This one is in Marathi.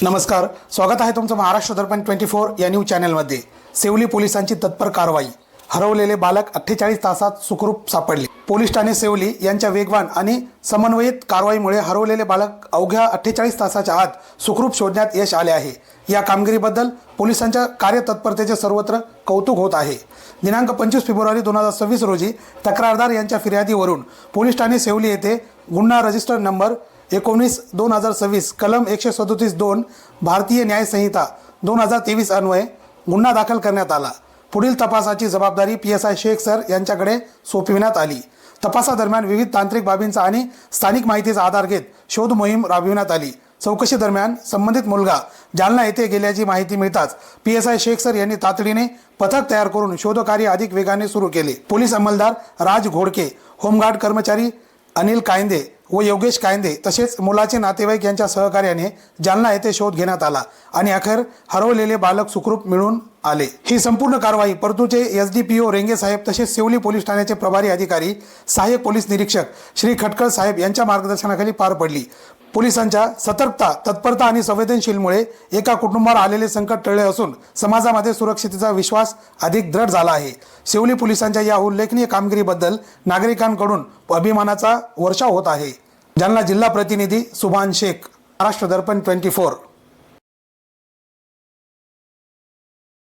नमस्कार, स्वागत आहे तुमचं महाराष्ट्र दर्पण 24 या न्यूज चॅनलमध्ये। सेवली पोलिसांची तत्पर कारवाई, हरवलेले बालक 48 तासात सुखरूप सापडले। पोलीस ठाणे सेवली यांच्या वेगवान आणि समन्वयित कारवाईमुळे हरवलेले बालक अवघ्या 48 तासाच्या आत सुखरूप शोधण्यात यश आले आहे। या कामगिरीबद्दल पोलिसांच्या कार्यतत्परतेचे सर्वत्र कौतुक होत आहे। दिनांक 25 फेब्रुवारी 2026 रोजी तक्रारदार यांच्या फिर्यादीवरून पोलीस ठाणे सेवली येथे गुन्हा रजिस्टर नंबर 19/2026 कलम 137(2) भारतीय न्याय संहिता 2023 अन्वये गुन्हा दाखल करण्यात आला। पुढील तपासाची जबाबदारी PSI शेख सर यांच्याकडे सोपविण्यात आली। तपासादरम्यान विविध तांत्रिक बाबींचा आणि स्थानिक माहितीचा आधार घेत शोध मोहीम राबविण्यात आली। चौकशी दरम्यान संबंधित मुलगा जालना येथे गेल्याची माहिती मिळताच PSI शेख सर यांनी तातडीने पथक तयार करून शोधकार्य अधिक वेगाने सुरू केले। पोलीस अंमलदार राज घोडके, होमगार्ड कर्मचारी अनिल कायंदे व योगेश कायंदे तसेच मुलाचे नातेवाईक यांच्या सहकार्याने जालना येथे शोध घेण्यात आला आणि अखेर हरवलेले बालक सुखरूप मिळून आले। ही संपूर्ण कारवाई परतूरचे SDPO रेंगे साहेब तसेच सेवली पोलीस ठाण्याचे प्रभारी अधिकारी सहाय्यक पोलीस निरीक्षक श्री खटकळ साहेब यांच्या मार्गदर्शनाखाली पार पडली। पोलिसांच्या सतर्कता, तत्परता आणि संवेदनशीलतेमुळे एका कुटुंबावर आलेले संकट टळले असून समाजामध्ये सुरक्षिततेचा विश्वास अधिक दृढ झाला आहे। सेवली पोलिसांच्या या उल्लेखनीय कामगिरीबद्दल नागरिकांकडून अभिमानाचा वर्षाव होत आहे। जालना जिल्हा प्रतिनिधी सुभान शेख, महाराष्ट्र दर्पण 24।